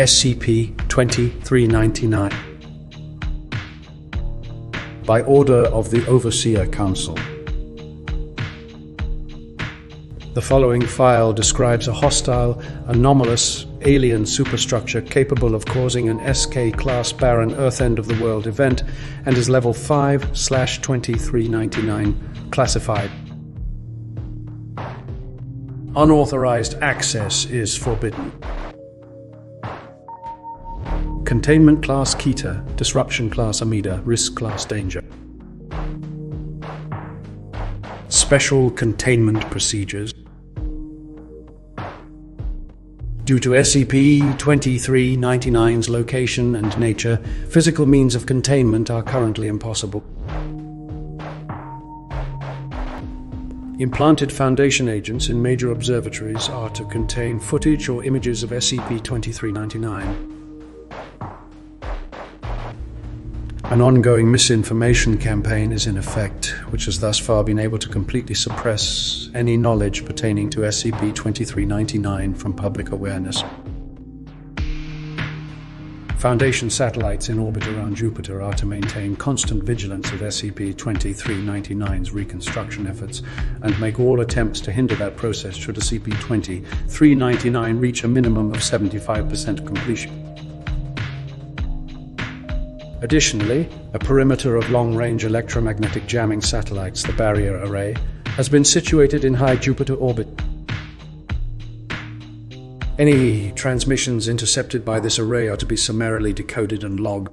SCP-2399 by order of the Overseer Council. The following file describes a hostile, anomalous, alien superstructure capable of causing an SK-class barren Earth end-of-the-world event and is Level 5/2399 classified. Unauthorized access is forbidden. Containment Class Keter, Disruption Class Amida, Risk Class Danger. Special Containment Procedures. Due to SCP-2399's location and nature, physical means of containment are currently impossible. Implanted Foundation agents in major observatories are to contain footage or images of SCP-2399. An ongoing misinformation campaign is in effect, which has thus far been able to completely suppress any knowledge pertaining to SCP-2399 from public awareness. Foundation satellites in orbit around Jupiter are to maintain constant vigilance of SCP-2399's reconstruction efforts and make all attempts to hinder that process should SCP-2399 reach a minimum of 75% completion. Additionally, a perimeter of long-range electromagnetic jamming satellites, the Barrier Array, has been situated in high Jupiter orbit. Any transmissions intercepted by this array are to be summarily decoded and logged.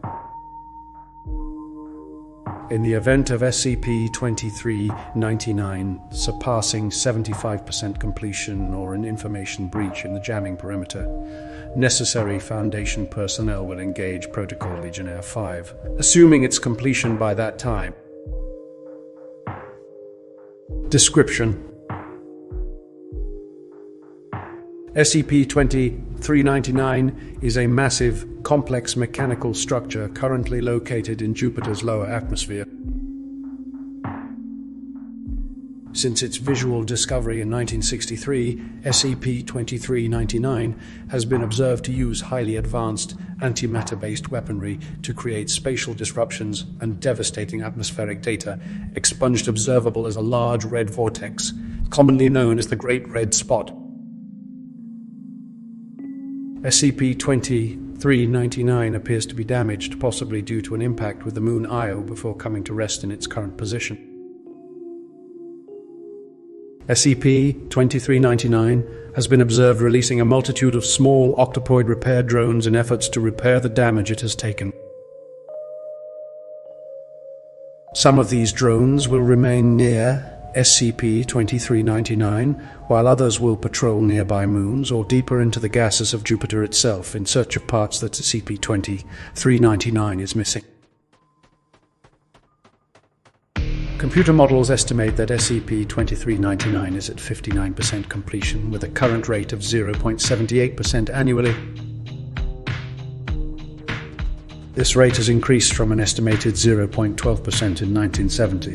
In the event of SCP-2399 surpassing 75% completion or an information breach in the jamming perimeter, necessary Foundation personnel will engage Protocol Legionnaire 5, assuming its completion by that time. Description: SCP-2399 is a massive, complex mechanical structure currently located in Jupiter's lower atmosphere. Since its visual discovery in 1963, SCP-2399 has been observed to use highly advanced antimatter-based weaponry to create spatial disruptions and devastating atmospheric data, expunged observable as a large red vortex, commonly known as the Great Red Spot. SCP-2399 appears to be damaged, possibly due to an impact with the moon Io before coming to rest in its current position. SCP-2399 has been observed releasing a multitude of small octopoid repair drones in efforts to repair the damage it has taken. Some of these drones will remain near SCP-2399, while others will patrol nearby moons or deeper into the gases of Jupiter itself in search of parts that SCP-2399 is missing. Computer models estimate that SCP-2399 is at 59% completion with a current rate of 0.78% annually. This rate has increased from an estimated 0.12% in 1970.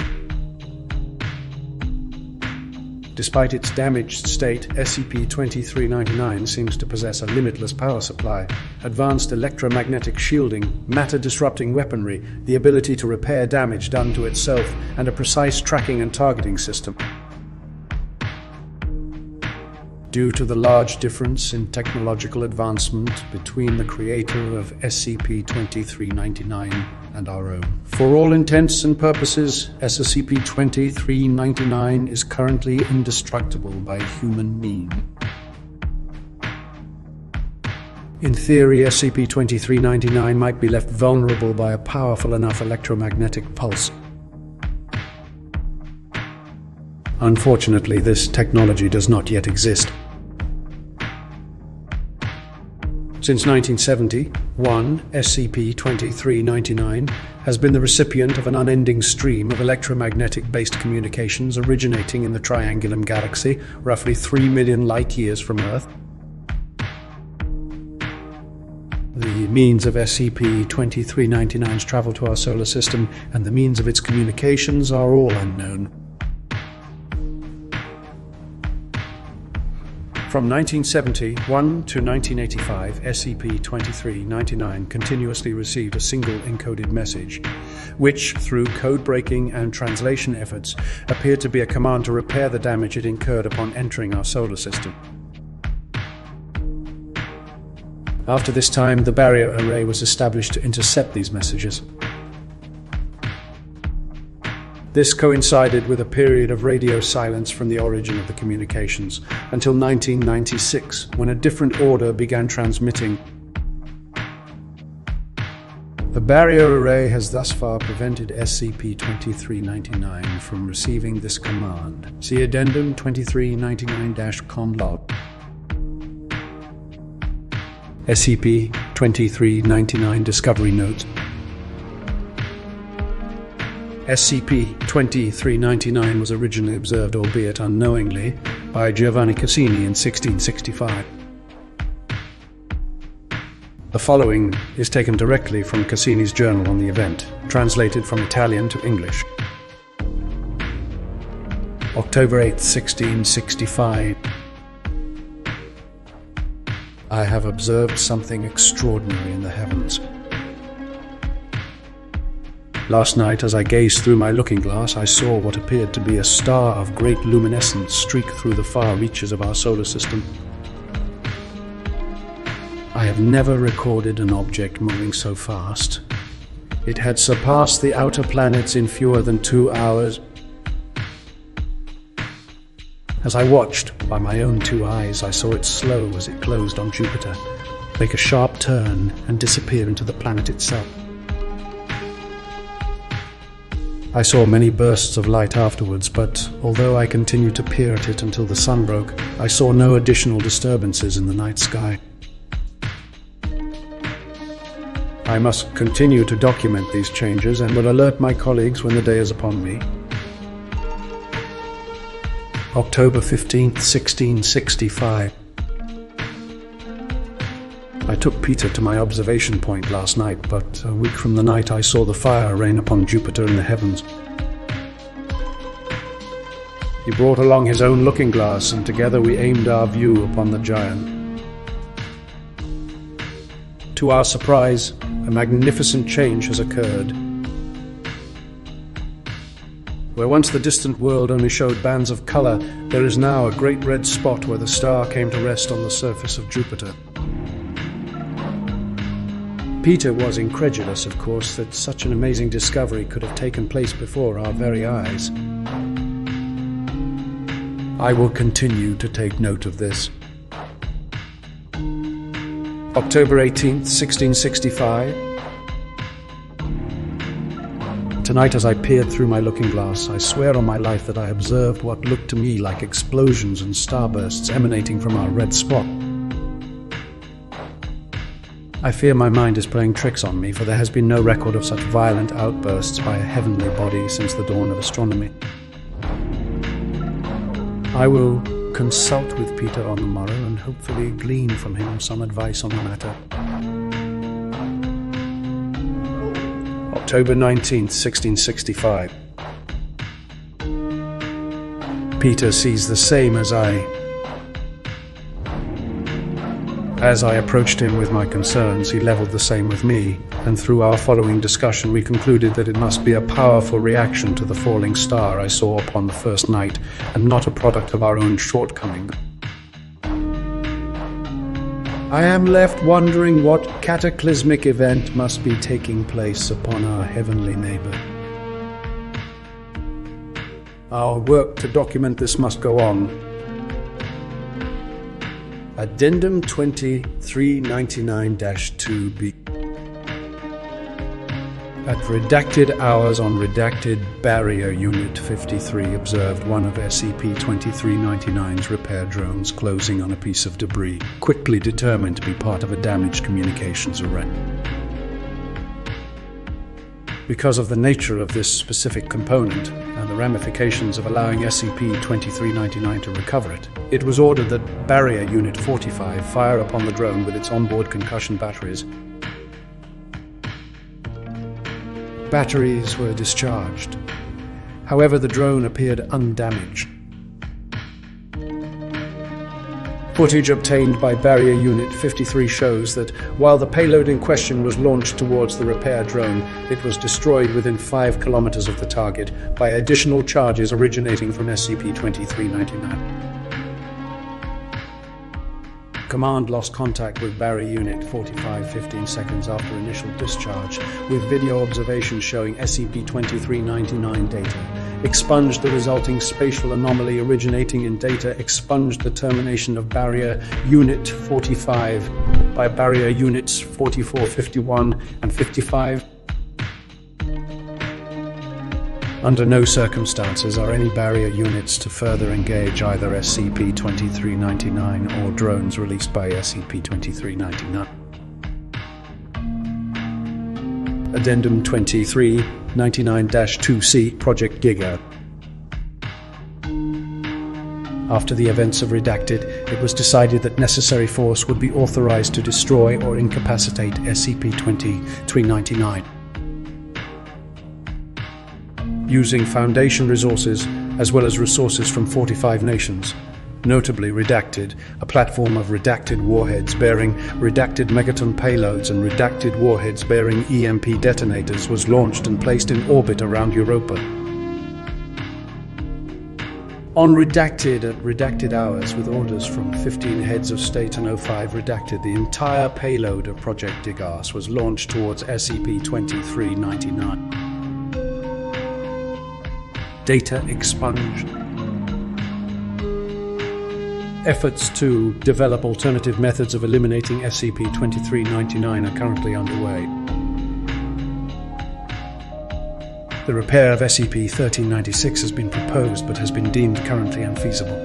Despite its damaged state, SCP-2399 seems to possess a limitless power supply, advanced electromagnetic shielding, matter-disrupting weaponry, the ability to repair damage done to itself, and a precise tracking and targeting system. Due to the large difference in technological advancement between the creator of SCP-2399 and our own, for all intents and purposes, SCP-2399 is currently indestructible by human means. In theory, SCP-2399 might be left vulnerable by a powerful enough electromagnetic pulse. Unfortunately, this technology does not yet exist. Since 1971, SCP-2399 has been the recipient of an unending stream of electromagnetic-based communications originating in the Triangulum Galaxy, roughly 3 million light-years from Earth. The means of SCP-2399's travel to our solar system and the means of its communications are all unknown. From 1971 to 1985, SCP-2399 continuously received a single encoded message, which, through code-breaking and translation efforts, appeared to be a command to repair the damage it incurred upon entering our solar system. After this time, the barrier array was established to intercept these messages. This coincided with a period of radio silence from the origin of the communications, until 1996, when a different order began transmitting. The barrier array has thus far prevented SCP-2399 from receiving this command. See Addendum 2399-Conlog. SCP-2399 Discovery Notes. SCP-2399 was originally observed, albeit unknowingly, by Giovanni Cassini in 1665. The following is taken directly from Cassini's journal on the event, translated from Italian to English. October 8, 1665. I have observed something extraordinary in the heavens. Last night, as I gazed through my looking glass, I saw what appeared to be a star of great luminescence streak through the far reaches of our solar system. I have never recorded an object moving so fast. It had surpassed the outer planets in fewer than 2 hours. As I watched by my own 2 eyes, I saw it slow as it closed on Jupiter, make a sharp turn and disappear into the planet itself. I saw many bursts of light afterwards, but although I continued to peer at it until the sun broke, I saw no additional disturbances in the night sky. I must continue to document these changes and will alert my colleagues when the day is upon me. October 15th, 1665. I took Peter to my observation point last night, but a week from the night I saw the fire rain upon Jupiter in the heavens. He brought along his own looking glass, and together we aimed our view upon the giant. To our surprise, a magnificent change has occurred. Where once the distant world only showed bands of color, there is now a great red spot where the star came to rest on the surface of Jupiter. Peter was incredulous, of course, that such an amazing discovery could have taken place before our very eyes. I will continue to take note of this. October 18th, 1665. Tonight, as I peered through my looking glass, I swear on my life that I observed what looked to me like explosions and starbursts emanating from our red spot. I fear my mind is playing tricks on me, for there has been no record of such violent outbursts by a heavenly body since the dawn of astronomy. I will consult with Peter on the morrow and hopefully glean from him some advice on the matter. October 19th, 1665. Peter sees the same as I. As I approached him with my concerns, he leveled the same with me, and through our following discussion we concluded that it must be a powerful reaction to the falling star I saw upon the first night, and not a product of our own shortcoming. I am left wondering what cataclysmic event must be taking place upon our heavenly neighbor. Our work to document this must go on. Addendum 2399-2B. At redacted hours on redacted Barrier Unit 53 observed one of SCP-2399's repair drones closing on a piece of debris, quickly determined to be part of a damaged communications array. Because of the nature of this specific component and the ramifications of allowing SCP-2399 to recover it, it was ordered that Barrier Unit 45 fire upon the drone with its onboard concussion batteries. Batteries were discharged. However, the drone appeared undamaged. Footage obtained by Barrier Unit 53 shows that while the payload in question was launched towards the repair drone, it was destroyed within 5 kilometers of the target by additional charges originating from SCP-2399. Command lost contact with Barrier Unit 45 15 seconds after initial discharge, with video observations showing SCP-2399 data. Expunged the resulting spatial anomaly originating in data. Expunged the termination of Barrier Unit 45 by Barrier Units 44, 51, and 55. Under no circumstances are any Barrier units to further engage either SCP-2399 or drones released by SCP-2399. Addendum 2399-2C Project Giga. After the events of Redacted, it was decided that necessary force would be authorized to destroy or incapacitate SCP-2399. Using Foundation resources as well as resources from 45 nations, notably Redacted, a platform of redacted warheads bearing redacted megaton payloads and redacted warheads bearing EMP detonators, was launched and placed in orbit around Europa. On Redacted at redacted hours, with orders from 15 heads of state and 05 Redacted, the entire payload of Project Gigas was launched towards SCP-2399. Data expunged. Efforts to develop alternative methods of eliminating SCP-2399 are currently underway. The repair of SCP-1396 has been proposed but has been deemed currently unfeasible.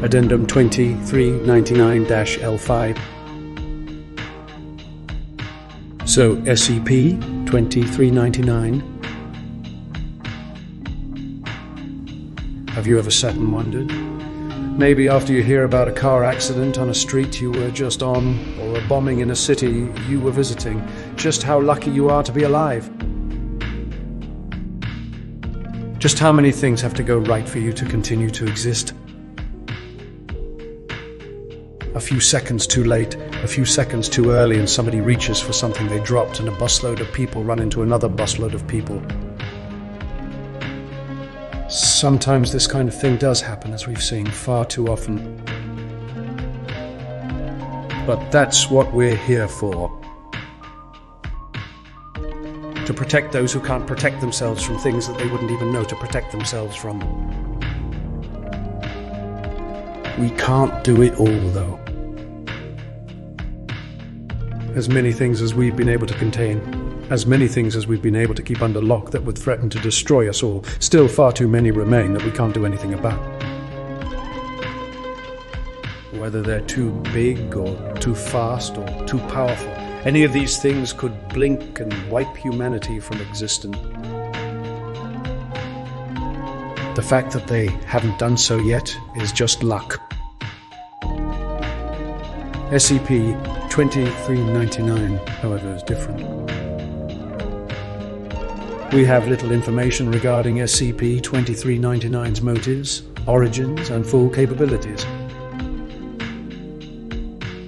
Addendum 2399-L5. So SCP-2399. Have you ever sat and wondered? Maybe after you hear about a car accident on a street you were just on, or a bombing in a city you were visiting, just how lucky you are to be alive. Just how many things have to go right for you to continue to exist? A few seconds too late, a few seconds too early, and somebody reaches for something they dropped, and a busload of people run into another busload of people. Sometimes this kind of thing does happen, as we've seen far too often. But that's what we're here for. To protect those who can't protect themselves from things that they wouldn't even know to protect themselves from. We can't do it all, though. As many things as we've been able to contain, as many things as we've been able to keep under lock that would threaten to destroy us all, still far too many remain that we can't do anything about. Whether they're too big or too fast or too powerful, any of these things could blink and wipe humanity from existence. The fact that they haven't done so yet is just luck. SCP-2399, however, is different. We have little information regarding SCP-2399's motives, origins, and full capabilities.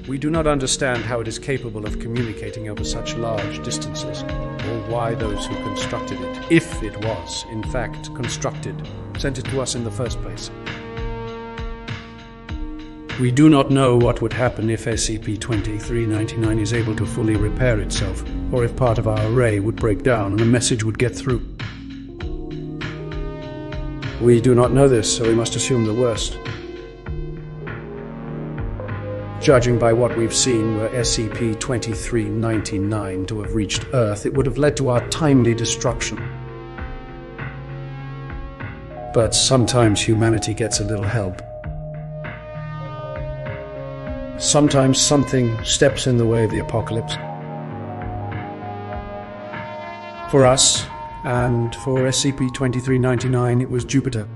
We do not understand how it is capable of communicating over such large distances, or why those who constructed it, if it was, in fact, constructed, sent it to us in the first place. We do not know what would happen if SCP-2399 is able to fully repair itself, or if part of our array would break down and a message would get through. We do not know this, so we must assume the worst. Judging by what we've seen, were SCP-2399 to have reached Earth, it would have led to our timely destruction. But sometimes humanity gets a little help. Sometimes something steps in the way of the apocalypse. For us, and for SCP-2399, it was Jupiter.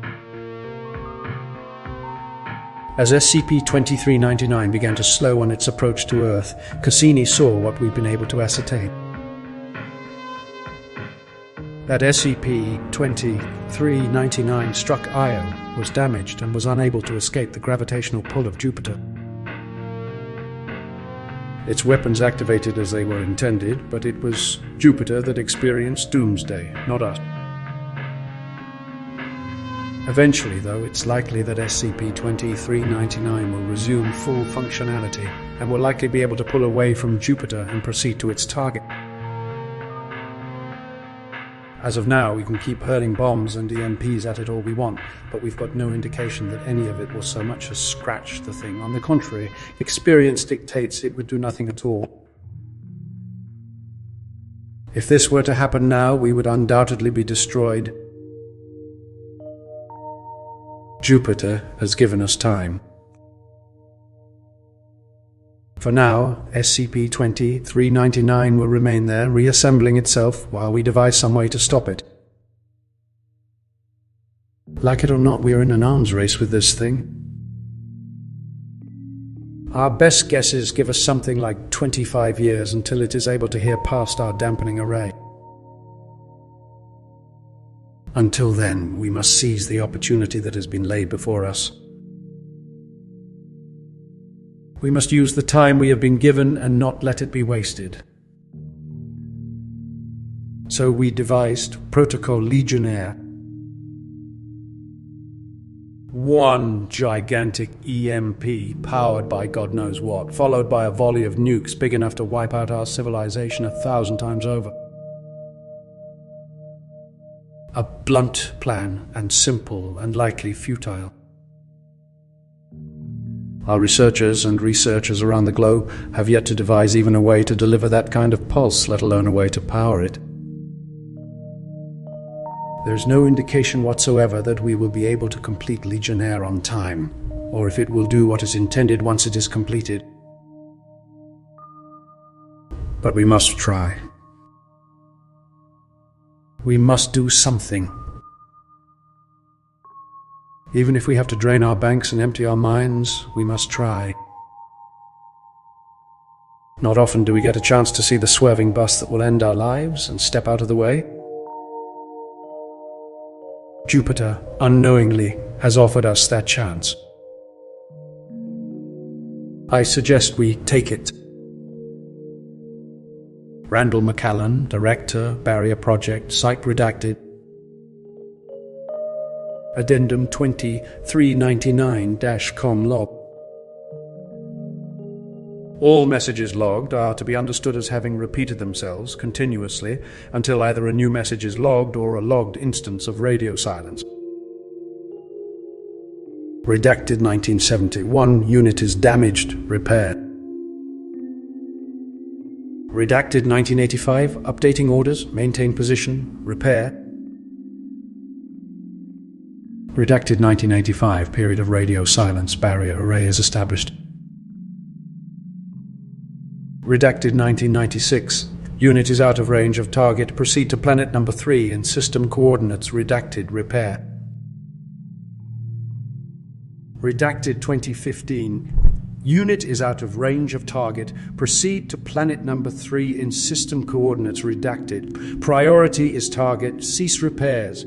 As SCP-2399 began to slow on its approach to Earth, Cassini saw what we've been able to ascertain. that SCP-2399 struck Io, was damaged and was unable to escape the gravitational pull of Jupiter. Its weapons activated as they were intended, but it was Jupiter that experienced doomsday, not us. Eventually, though, it's likely that SCP-2399 will resume full functionality and will likely be able to pull away from Jupiter and proceed to its target. As of now, we can keep hurling bombs and EMPs at it all we want, but we've got no indication that any of it will so much as scratch the thing. On the contrary, experience dictates it would do nothing at all. If this were to happen now, we would undoubtedly be destroyed. Jupiter has given us time. For now, SCP-2399 will remain there, reassembling itself while we devise some way to stop it. Like it or not, we are in an arms race with this thing. Our best guesses give us something like 25 years until it is able to hear past our dampening array. Until then, we must seize the opportunity that has been laid before us. We must use the time we have been given and not let it be wasted. So we devised Protocol Legionnaire. One gigantic EMP powered by God knows what, followed by a volley of nukes big enough to wipe out our civilization 1,000 times over. A blunt plan, and simple and likely futile. Our researchers around the globe have yet to devise even a way to deliver that kind of pulse, let alone a way to power it. There's no indication whatsoever that we will be able to complete Legionnaire on time, or if it will do what is intended once it is completed. But we must try. We must do something. Even if we have to drain our banks and empty our minds, we must try. Not often do we get a chance to see the swerving bus that will end our lives and step out of the way. Jupiter, unknowingly, has offered us that chance. I suggest we take it. Randall McCallan, Director, Barrier Project, Site Redacted. Addendum 2399-com log. All messages logged are to be understood as having repeated themselves continuously until either a new message is logged or a logged instance of radio silence. Redacted 1970. One unit is damaged. Repair. Redacted 1985. Updating orders. Maintain position. Repair. Redacted 1985. Period of radio silence. Barrier array is established. Redacted 1996. Unit is out of range of target. Proceed to planet number 3 in system coordinates. Redacted. Repair. Redacted 2015. Unit is out of range of target. Proceed to planet number 3 in system coordinates. Redacted. Priority is target. Cease repairs.